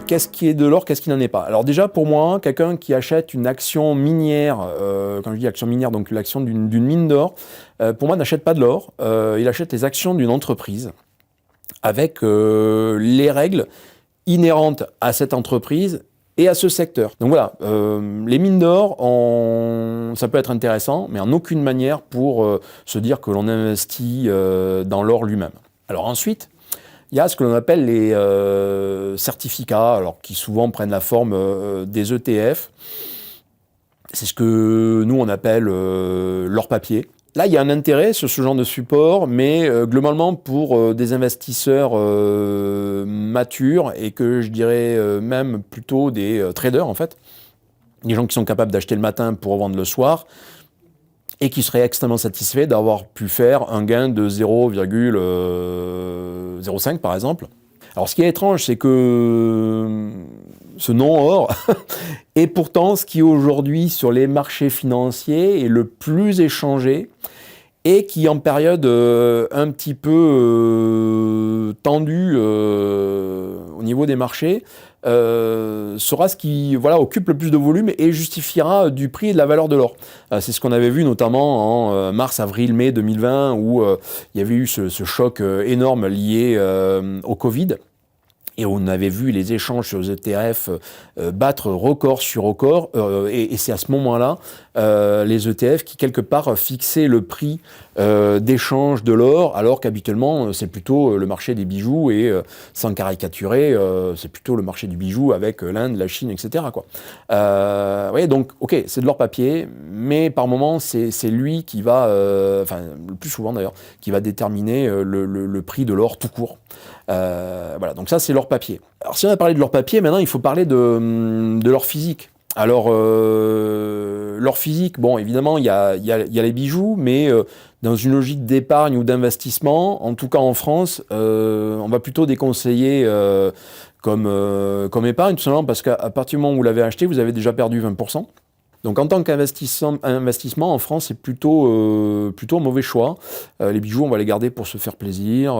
qu'est-ce qui est de l'or, qu'est-ce qui n'en est pas? Alors déjà, pour moi, quelqu'un qui achète une action minière, quand je dis action minière, donc l'action d'une mine d'or, pour moi, n'achète pas de l'or, il achète les actions d'une entreprise avec les règles inhérentes à cette entreprise et à ce secteur. Donc voilà, les mines d'or, ça peut être intéressant, mais en aucune manière pour se dire que l'on investit dans l'or lui-même. Alors ensuite, il y a ce que l'on appelle les certificats, alors qui souvent prennent la forme des ETF. C'est ce que nous on appelle l'or papier. Là, il y a un intérêt sur ce genre de support, mais globalement pour des investisseurs matures et que je dirais même plutôt des traders en fait, des gens qui sont capables d'acheter le matin pour revendre le soir et qui seraient extrêmement satisfaits d'avoir pu faire un gain de 0,05 par exemple. Alors ce qui est étrange, c'est que ce non-or est pourtant ce qui aujourd'hui sur les marchés financiers est le plus échangé et qui en période un petit peu tendue au niveau des marchés sera ce qui occupe le plus de volume et justifiera du prix et de la valeur de l'or. C'est ce qu'on avait vu notamment en mars, avril, mai 2020 où il y avait eu ce choc énorme lié au Covid. Et on avait vu les échanges sur les ETF battre record sur record. Et c'est à ce moment-là, les ETF qui, quelque part, fixaient le prix d'échange de l'or, alors qu'habituellement, c'est plutôt le marché des bijoux. Et sans caricaturer, c'est plutôt le marché du bijou avec l'Inde, la Chine, etc. Quoi. Ouais, donc, ok, c'est de l'or papier, mais par moment, c'est lui qui va, le plus souvent d'ailleurs, qui va déterminer le prix de l'or tout court. Voilà, donc ça c'est l'or papier. Alors si on a parlé de l'or papier, maintenant il faut parler de l'or physique. Alors l'or physique, bon évidemment il y a les bijoux, mais dans une logique d'épargne ou d'investissement, en tout cas en France, on va plutôt déconseiller comme épargne, tout simplement parce qu'à partir du moment où vous l'avez acheté, vous avez déjà perdu 20%. Donc en tant qu'investissement, en France, c'est plutôt un mauvais choix. Les bijoux, on va les garder pour se faire plaisir,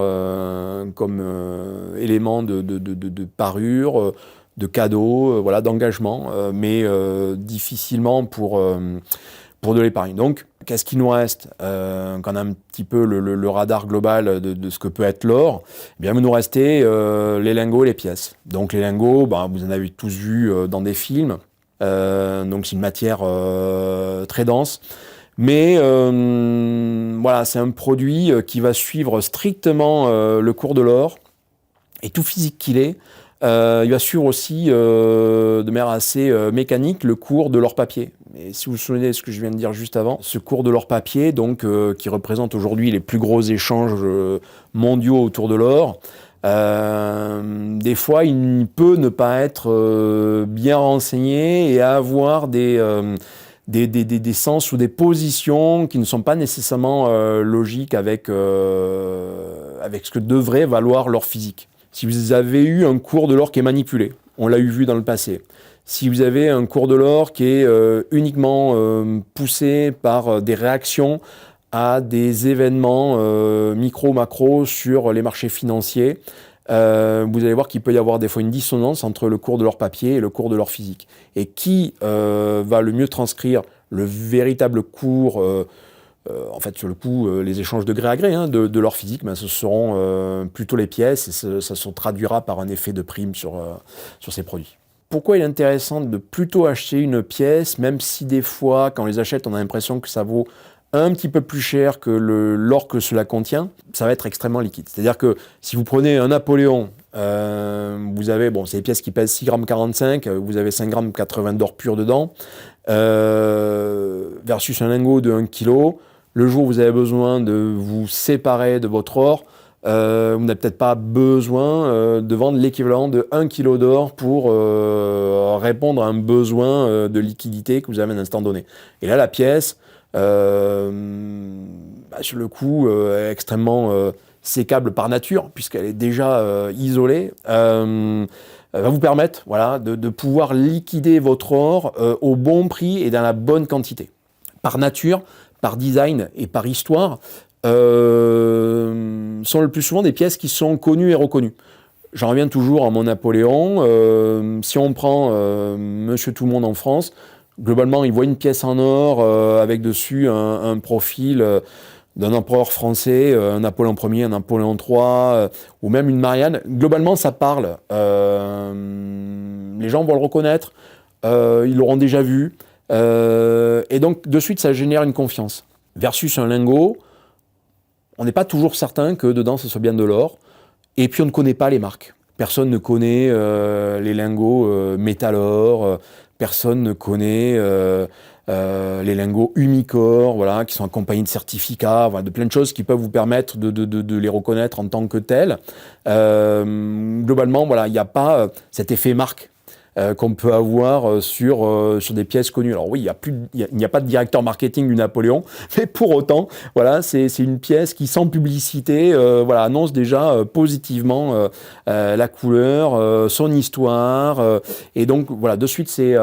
comme élément de parure, de cadeau, d'engagement, mais difficilement pour de l'épargne. Donc, qu'est-ce qu'il nous reste quand on a un petit peu le radar global de ce que peut être l'or? Eh bien, il nous restait les lingots et les pièces. Donc les lingots, vous en avez tous vu dans des films. Donc c'est une matière très dense, mais c'est un produit qui va suivre strictement le cours de l'or, et tout physique qu'il est, il va suivre aussi de manière assez mécanique le cours de l'or papier. Et si vous vous souvenez de ce que je viens de dire juste avant, ce cours de l'or papier, donc qui représente aujourd'hui les plus gros échanges mondiaux autour de l'or, des fois, il peut ne pas être bien renseigné et avoir des sens ou des positions qui ne sont pas nécessairement logiques avec ce que devrait valoir l'or physique. Si vous avez eu un cours de l'or qui est manipulé, on l'a vu dans le passé. Si vous avez un cours de l'or qui est uniquement poussé par des réactions à des événements micro-macro sur les marchés financiers, vous allez voir qu'il peut y avoir des fois une dissonance entre le cours de l'or papier et le cours de l'or physique. Et qui va le mieux transcrire le véritable cours, en fait sur le coup, les échanges de gré à gré de l'or physique, ce seront plutôt les pièces, et ça se traduira par un effet de prime sur ces produits. Pourquoi il est intéressant de plutôt acheter une pièce, même si des fois, quand on les achète, on a l'impression que ça vaut un petit peu plus cher que l'or que cela contient, ça va être extrêmement liquide. C'est-à-dire que si vous prenez un Napoléon, vous avez, c'est des pièces qui pèsent 6,45 g, vous avez 5,80 g d'or pur dedans, versus un lingot de 1 kg. Le jour où vous avez besoin de vous séparer de votre or, vous n'avez peut-être pas besoin de vendre l'équivalent de 1 kg d'or pour répondre à un besoin de liquidité que vous avez à un instant donné. Et là, la pièce, sur le coup, extrêmement sécable par nature, puisqu'elle est déjà isolée, va vous permettre de pouvoir liquider votre or au bon prix et dans la bonne quantité. Par nature, par design et par histoire, sont le plus souvent des pièces qui sont connues et reconnues. J'en reviens toujours à mon Napoléon. Si on prend Monsieur Tout-le-Monde en France, globalement, il voit une pièce en or avec dessus un profil d'un empereur français, un Napoléon Ier, un Napoléon III, ou même une Marianne. Globalement, ça parle. Les gens vont le reconnaître, ils l'auront déjà vu. Et donc, de suite, ça génère une confiance. Versus un lingot, on n'est pas toujours certain que dedans, ce soit bien de l'or. Et puis, on ne connaît pas les marques. Personne ne connaît les lingots Métalor, personne ne connaît les lingots Umicore, voilà, qui sont accompagnés de certificats, voilà, de plein de choses qui peuvent vous permettre de les reconnaître en tant que tels. Globalement, voilà, il n'y a pas cet effet marque qu'on peut avoir sur des pièces connues. Alors oui, il n'y a pas de directeur marketing du Napoléon, mais pour autant, voilà, c'est une pièce qui, sans publicité, voilà, annonce déjà positivement la couleur, son histoire, et donc voilà, de suite, c'est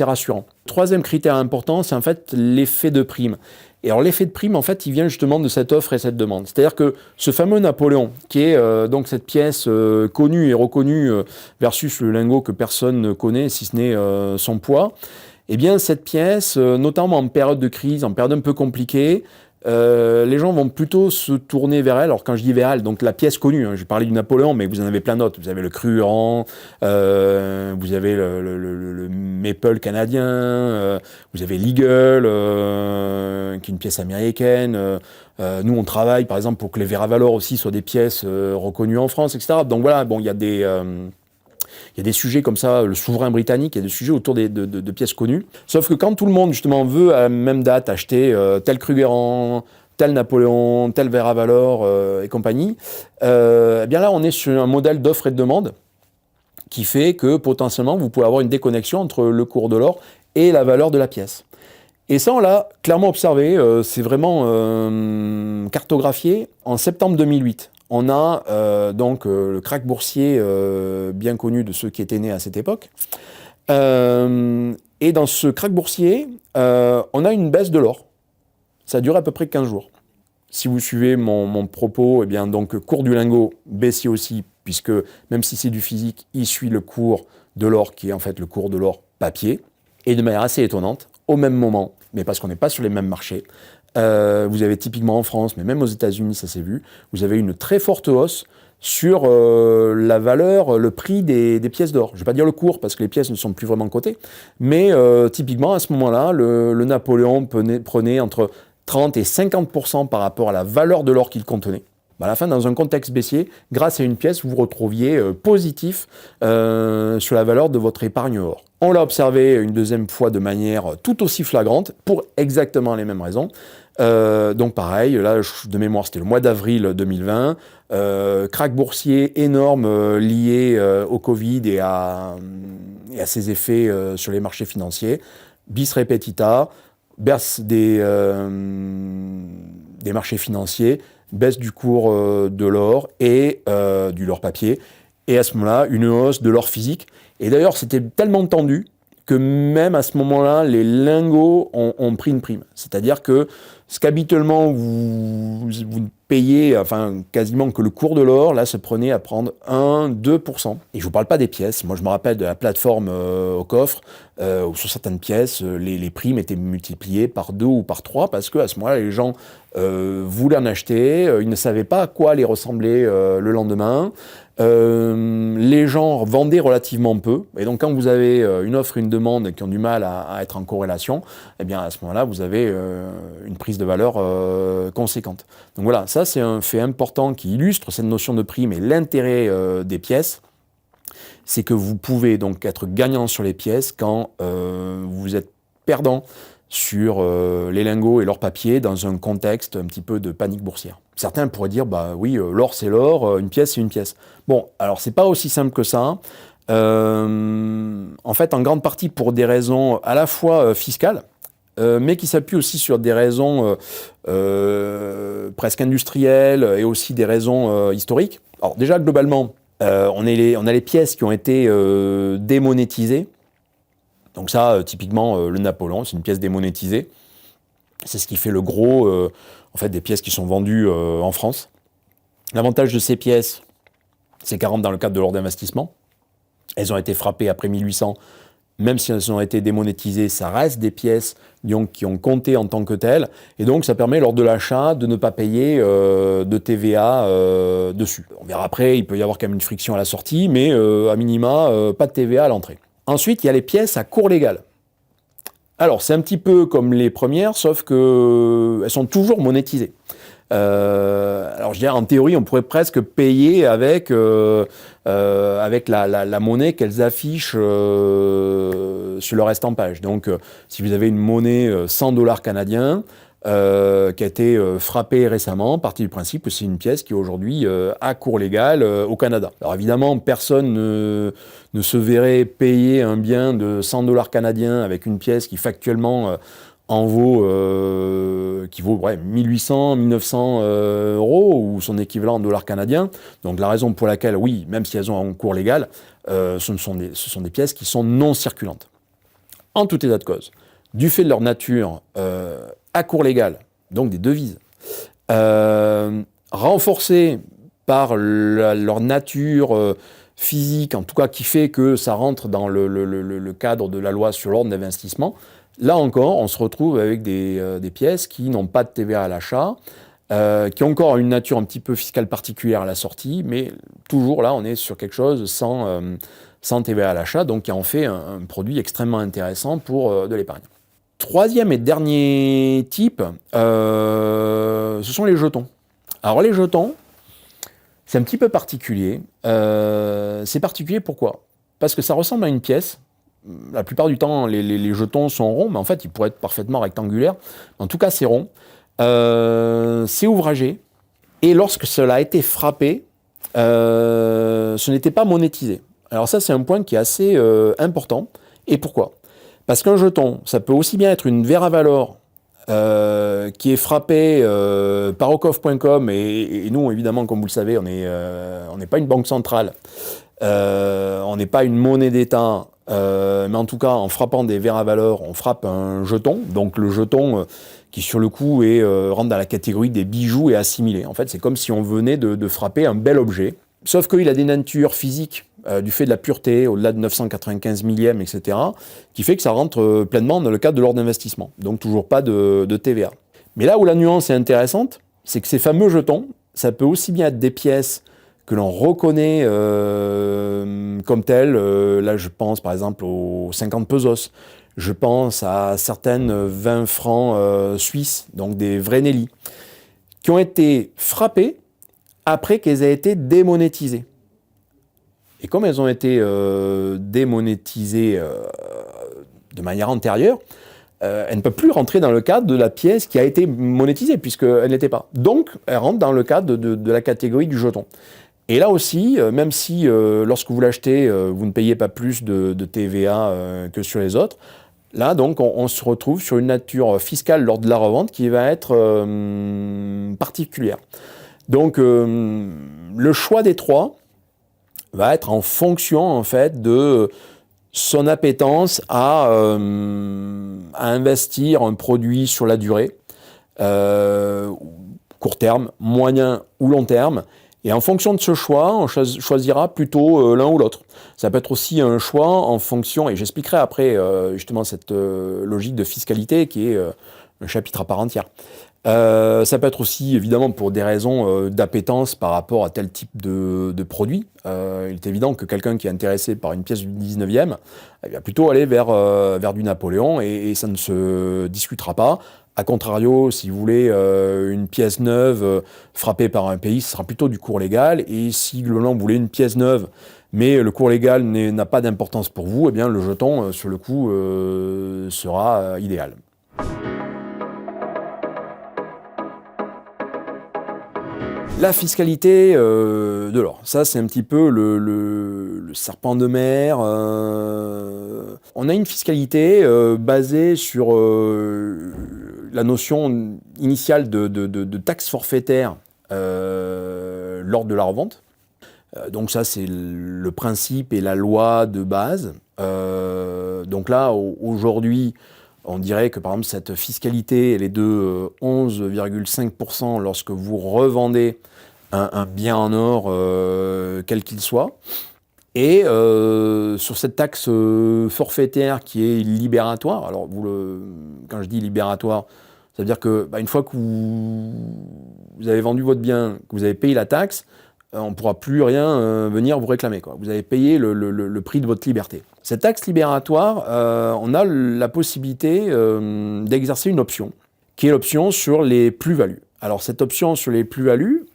rassurant. Troisième critère important, c'est en fait l'effet de prime. Et alors l'effet de prime, en fait, il vient justement de cette offre et cette demande. C'est-à-dire que ce fameux Napoléon, qui est donc cette pièce connue et reconnue versus le lingot que personne ne connaît, si ce n'est son poids, eh bien cette pièce, notamment en période de crise, en période un peu compliquée, les gens vont plutôt se tourner vers elle. Alors quand je dis vers elle, donc la pièce connue, hein, je parlais du Napoléon, mais vous en avez plein d'autres. Vous avez le Cruan, vous avez le Maple canadien, vous avez l'Eagle, qui est une pièce américaine. Nous, on travaille par exemple pour que les Veravalor aussi soient des pièces reconnues en France, etc. Donc voilà, bon, il y a des sujets comme ça, le souverain britannique, il y a des sujets autour de pièces connues. Sauf que quand tout le monde, justement, veut à la même date acheter tel Krugerrand, tel Napoléon, tel Veravalor et compagnie, eh bien là, on est sur un modèle d'offre et de demande qui fait que potentiellement, vous pouvez avoir une déconnexion entre le cours de l'or et la valeur de la pièce. Et ça, on l'a clairement observé, c'est vraiment cartographié en septembre 2008. On a donc le krach boursier bien connu de ceux qui étaient nés à cette époque. Et dans ce krach boursier, on a une baisse de l'or. Ça dure à peu près 15 jours. Si vous suivez mon propos, eh bien, donc, cours du lingot baissier aussi, puisque même si c'est du physique, il suit le cours de l'or, qui est en fait le cours de l'or papier. Et de manière assez étonnante, au même moment, mais parce qu'on n'est pas sur les mêmes marchés, vous avez typiquement en France, mais même aux États-Unis, ça s'est vu, vous avez une très forte hausse sur la valeur, le prix des pièces d'or. Je ne vais pas dire le cours, parce que les pièces ne sont plus vraiment cotées, mais typiquement, à ce moment-là, le Napoléon prenait entre 30 et 50% par rapport à la valeur de l'or qu'il contenait. À la fin, dans un contexte baissier, grâce à une pièce, vous vous retrouviez positif sur la valeur de votre épargne or. On l'a observé une deuxième fois de manière tout aussi flagrante, pour exactement les mêmes raisons. Donc pareil, là, de mémoire, c'était le mois d'avril 2020, krach boursier énorme lié au Covid et à ses effets sur les marchés financiers, bis repetita, baisse des marchés financiers, baisse du cours de l'or et du l'or papier, et à ce moment-là, une hausse de l'or physique. Et d'ailleurs, c'était tellement tendu que même à ce moment-là, les lingots ont pris une prime. C'est-à-dire que ce qu'habituellement vous payez, enfin quasiment que le cours de l'or, là se prenait à prendre 1-2%. Et je vous parle pas des pièces. Moi, je me rappelle de la plateforme au coffre, où sur certaines pièces, les primes étaient multipliées par 2 ou par 3, parce qu'à ce moment-là, les gens voulaient en acheter, ils ne savaient pas à quoi allait ressembler le lendemain. Les gens vendaient relativement peu, et donc quand vous avez une offre et une demande qui ont du mal à être en corrélation, eh bien à ce moment-là vous avez une prise de valeur conséquente. Donc voilà, ça c'est un fait important qui illustre cette notion de prime et l'intérêt des pièces. C'est que vous pouvez donc être gagnant sur les pièces quand vous êtes perdant sur les lingots et l'or papier dans un contexte un petit peu de panique boursière. Certains pourraient dire, bah oui, l'or c'est l'or, une pièce c'est une pièce. Bon, alors c'est pas aussi simple que ça. En fait, en grande partie pour des raisons à la fois fiscales, mais qui s'appuient aussi sur des raisons presque industrielles et aussi des raisons historiques. Alors déjà, globalement, on a les pièces qui ont été démonétisées. Donc ça, typiquement, le Napoléon, c'est une pièce démonétisée. C'est ce qui fait le gros en fait, des pièces qui sont vendues en France. L'avantage de ces pièces, c'est qu'elles rentrent dans le cadre de l'ordre d'investissement. Elles ont été frappées après 1800. Même si elles ont été démonétisées, ça reste des pièces donc, qui ont compté en tant que telles. Et donc, ça permet, lors de l'achat, de ne pas payer de TVA dessus. On verra après, il peut y avoir quand même une friction à la sortie, mais à minima, pas de TVA à l'entrée. Ensuite, il y a les pièces à cours légal. Alors, c'est un petit peu comme les premières, sauf qu'elles sont toujours monétisées. Alors je dirais en théorie on pourrait presque payer avec la monnaie qu'elles affichent sur leur estampage. Donc si vous avez une monnaie 100 $ canadiens qui a été frappée récemment, partie du principe que c'est une pièce qui est aujourd'hui à cours légal au Canada. Alors évidemment personne ne se verrait payer un bien de 100 $ canadiens avec une pièce qui factuellement en vaut, qui vaut 1800, 1900 euros ou son équivalent en dollars canadiens. Donc la raison pour laquelle, oui, même si elles ont un cours légal, ce sont des pièces qui sont non circulantes. En tout état de cause, du fait de leur nature à cours légal, donc des devises, renforcées par leur nature physique, en tout cas qui fait que ça rentre dans le cadre de la loi sur l'ordre d'investissement. Là encore, on se retrouve avec des pièces qui n'ont pas de TVA à l'achat, qui ont encore une nature un petit peu fiscale particulière à la sortie, mais toujours là, on est sur quelque chose sans TVA à l'achat, donc qui en fait un produit extrêmement intéressant pour de l'épargne. Troisième et dernier type, ce sont les jetons. Alors les jetons, c'est un petit peu particulier. C'est particulier pourquoi ? Parce que ça ressemble à une pièce. La plupart du temps, les jetons sont ronds, mais en fait, ils pourraient être parfaitement rectangulaires. En tout cas, c'est rond. C'est ouvragé. Et lorsque cela a été frappé, ce n'était pas monétisé. Alors ça, c'est un point qui est assez important. Et pourquoi ? Parce qu'un jeton, ça peut aussi bien être une Veravalor qui est frappée par Ocoff.com. Et nous, évidemment, comme vous le savez, on n'est pas une banque centrale. On n'est pas une monnaie d'État. Mais en tout cas, en frappant des Veravalor, on frappe un jeton. Donc le jeton qui, sur le coup, rentre dans la catégorie des bijoux et assimilé. En fait, c'est comme si on venait de frapper un bel objet. Sauf qu'il a des natures physiques, du fait de la pureté, au-delà de 995 millièmes, etc., qui fait que ça rentre pleinement dans le cadre de l'ordre d'investissement. Donc toujours pas de TVA. Mais là où la nuance est intéressante, c'est que ces fameux jetons, ça peut aussi bien être des pièces que l'on reconnaît comme telles. Là, je pense par exemple aux 50 pesos. Je pense à certaines 20 francs suisses, donc des vrais Nelly, qui ont été frappées après qu'elles aient été démonétisées. Et comme elles ont été démonétisées de manière antérieure, elles ne peuvent plus rentrer dans le cadre de la pièce qui a été monétisée, puisqu'elle n'était pas. Donc, elles rentrent dans le cadre de la catégorie du jeton. Et là aussi, même si lorsque vous l'achetez, vous ne payez pas plus de TVA que sur les autres, là, donc, on se retrouve sur une nature fiscale lors de la revente qui va être particulière. Donc, le choix des trois va être en fonction, en fait, de son appétence à investir un produit sur la durée, court terme, moyen ou long terme. Et en fonction de ce choix, on choisira plutôt l'un ou l'autre. Ça peut être aussi un choix en fonction, et j'expliquerai après justement cette logique de fiscalité qui est un chapitre à part entière. Ça peut être aussi évidemment pour des raisons d'appétence par rapport à tel type de produit. Il est évident que quelqu'un qui est intéressé par une pièce du 19e, il va plutôt aller vers du Napoléon et ça ne se discutera pas. A contrario, si vous voulez une pièce neuve frappée par un pays, ce sera plutôt du cours légal. Et si globalement vous voulez une pièce neuve, mais le cours légal n'a pas d'importance pour vous, eh bien le jeton, sur le coup, sera idéal. La fiscalité de l'or, ça c'est un petit peu le serpent de mer. On a une fiscalité basée sur la notion initiale de taxe forfaitaire lors de la revente. Donc ça c'est le principe et la loi de base. Donc là aujourd'hui, on dirait que par exemple cette fiscalité elle est de 11,5% lorsque vous revendez un bien en or, quel qu'il soit. Et sur cette taxe forfaitaire qui est libératoire, alors quand je dis libératoire, ça veut dire que une fois que vous avez vendu votre bien, que vous avez payé la taxe, on ne pourra plus rien venir vous réclamer, quoi. Vous avez payé le prix de votre liberté. Cette taxe libératoire, on a la possibilité d'exercer une option, qui est l'option sur les plus-values. Alors cette option sur les plus-values,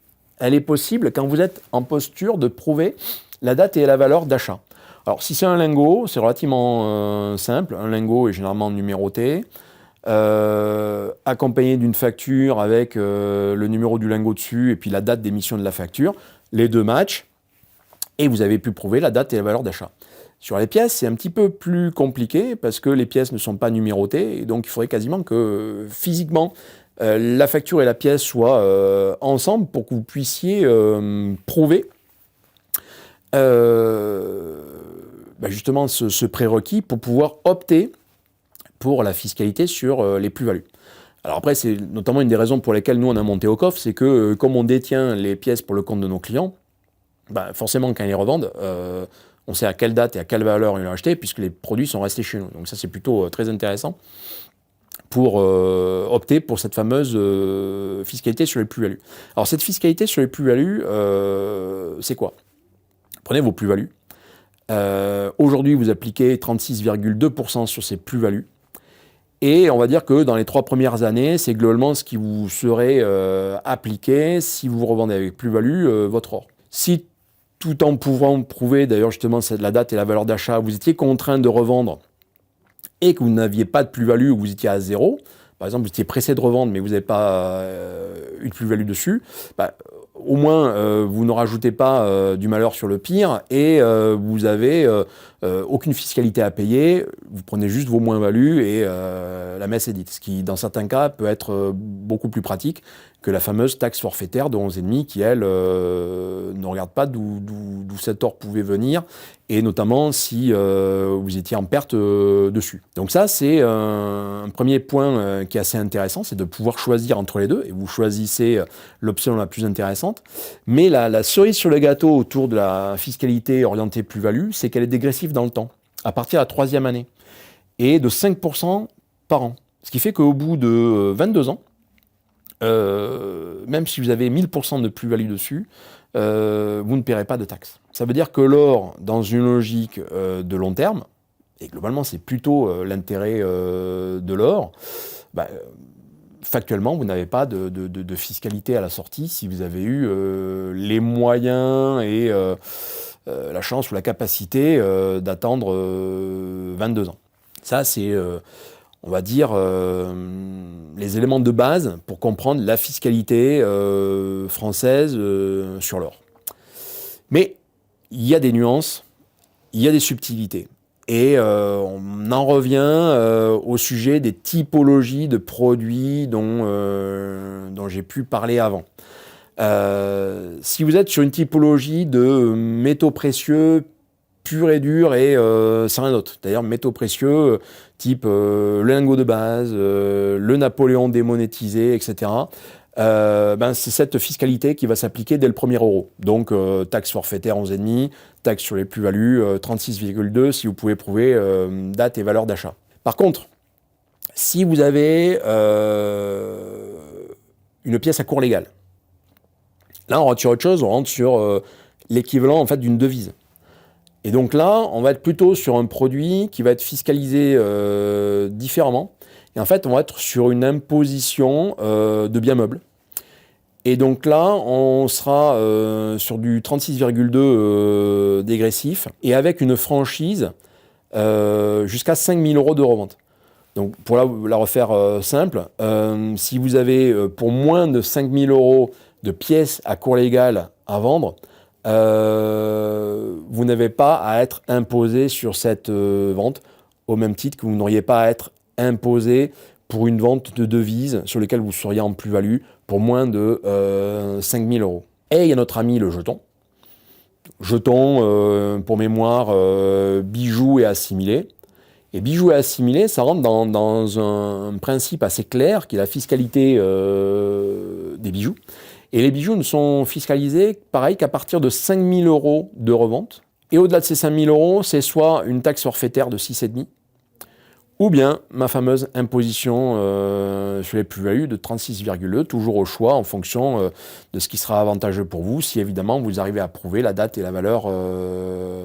elle est possible quand vous êtes en posture de prouver la date et la valeur d'achat. Alors si c'est un lingot, c'est relativement simple. Un lingot est généralement numéroté, accompagné d'une facture avec le numéro du lingot dessus et puis la date d'émission de la facture. Les deux matchs, et vous avez pu prouver la date et la valeur d'achat. Sur les pièces, c'est un petit peu plus compliqué parce que les pièces ne sont pas numérotées, et donc il faudrait quasiment que physiquement la facture et la pièce soient ensemble pour que vous puissiez prouver justement ce prérequis pour pouvoir opter pour la fiscalité sur les plus-values. Alors après, c'est notamment une des raisons pour lesquelles nous on a monté au coffre, c'est que comme on détient les pièces pour le compte de nos clients, forcément quand ils les revendent, on sait à quelle date et à quelle valeur ils l'ont acheté, puisque les produits sont restés chez nous. Donc ça c'est plutôt très intéressant pour opter pour cette fameuse fiscalité sur les plus-values. Alors cette fiscalité sur les plus-values, c'est quoi ? Prenez vos plus-values. Aujourd'hui, vous appliquez 36,2% sur ces plus-values. Et on va dire que dans les 3 premières années, c'est globalement ce qui vous serait appliqué si vous revendez avec plus-value votre or. Si tout en pouvant prouver, d'ailleurs justement la date et la valeur d'achat, vous étiez contraint de revendre et que vous n'aviez pas de plus-value, ou vous étiez à zéro, par exemple vous étiez pressé de revendre mais vous n'avez pas eu de plus-value dessus, au moins vous ne rajoutez pas du malheur sur le pire et vous avez aucune fiscalité à payer, vous prenez juste vos moins-values et la messe est dite, ce qui dans certains cas peut être beaucoup plus pratique que la fameuse taxe forfaitaire de 11,5 qui elle ne regarde pas d'où cet or pouvait venir et notamment si vous étiez en perte dessus. Donc ça c'est un premier point qui est assez intéressant, c'est de pouvoir choisir entre les deux et vous choisissez l'option la plus intéressante. Mais la cerise sur le gâteau autour de la fiscalité orientée plus-value, c'est qu'elle est dégressive dans le temps, à partir de la 3e année, et de 5% par an. Ce qui fait qu'au bout de 22 ans, même si vous avez 1000% de plus-value dessus, vous ne paierez pas de taxes. Ça veut dire que l'or, dans une logique de long terme, et globalement c'est plutôt l'intérêt de l'or, factuellement, vous n'avez pas de fiscalité à la sortie si vous avez eu les moyens et la chance ou la capacité d'attendre 22 ans. Ça, c'est, on va dire, les éléments de base pour comprendre la fiscalité française sur l'or. Mais il y a des nuances, il y a des subtilités. Et on en revient au sujet des typologies de produits dont j'ai pu parler avant. Si vous êtes sur une typologie de métaux précieux purs et durs et c'est rien d'autre. D'ailleurs, métaux précieux type le lingot de base, le Napoléon démonétisé, etc. C'est cette fiscalité qui va s'appliquer dès le premier euro. Donc, taxe forfaitaire 11,5, taxe sur les plus-values 36,2 si vous pouvez prouver date et valeur d'achat. Par contre, si vous avez une pièce à cours légal, là on rentre sur autre chose, on rentre sur l'équivalent en fait d'une devise. Et donc là, on va être plutôt sur un produit qui va être fiscalisé différemment. Et en fait, on va être sur une imposition de biens meubles. Et donc là, on sera sur du 36,2 dégressif et avec une franchise jusqu'à 5 000 € de revente. Donc pour la refaire simple, si vous avez pour moins de 5 000 € de pièces à cours légal à vendre, vous n'avez pas à être imposé sur cette vente, au même titre que vous n'auriez pas à être imposé pour une vente de devises sur lesquelles vous seriez en plus-value pour moins de 5 000 €. Et il y a notre ami le jeton. Jeton, pour mémoire, bijoux et assimilés. Et bijoux et assimilés, ça rentre dans un principe assez clair qui est la fiscalité des bijoux. Et les bijoux ne sont fiscalisés, pareil, qu'à partir de 5 000 € de revente. Et au-delà de ces 5 000 €, c'est soit une taxe forfaitaire de 6,5, ou bien ma fameuse imposition sur les plus-values de 36,2, toujours au choix en fonction de ce qui sera avantageux pour vous, si évidemment vous arrivez à prouver la date et la valeur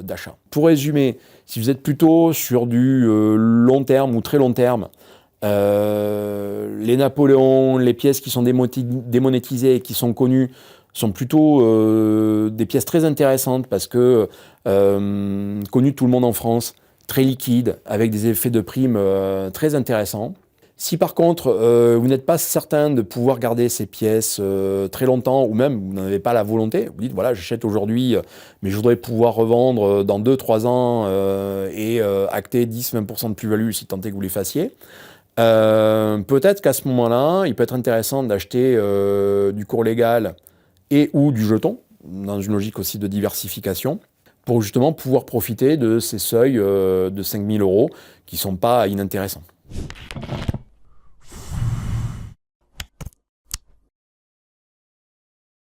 d'achat. Pour résumer, si vous êtes plutôt sur du long terme ou très long terme, les Napoléons, les pièces qui sont démonétisées et qui sont connues, sont plutôt des pièces très intéressantes parce que connues de tout le monde en France, très liquides, avec des effets de prime très intéressants. Si par contre vous n'êtes pas certain de pouvoir garder ces pièces très longtemps, ou même vous n'avez pas la volonté, vous dites voilà, j'achète aujourd'hui, mais je voudrais pouvoir revendre dans 2-3 ans et acter 10-20% de plus-value si tant est que vous les fassiez, peut-être qu'à ce moment-là, il peut être intéressant d'acheter du cours légal et ou du jeton, dans une logique aussi de diversification, pour justement pouvoir profiter de ces seuils de 5 000 € qui ne sont pas inintéressants.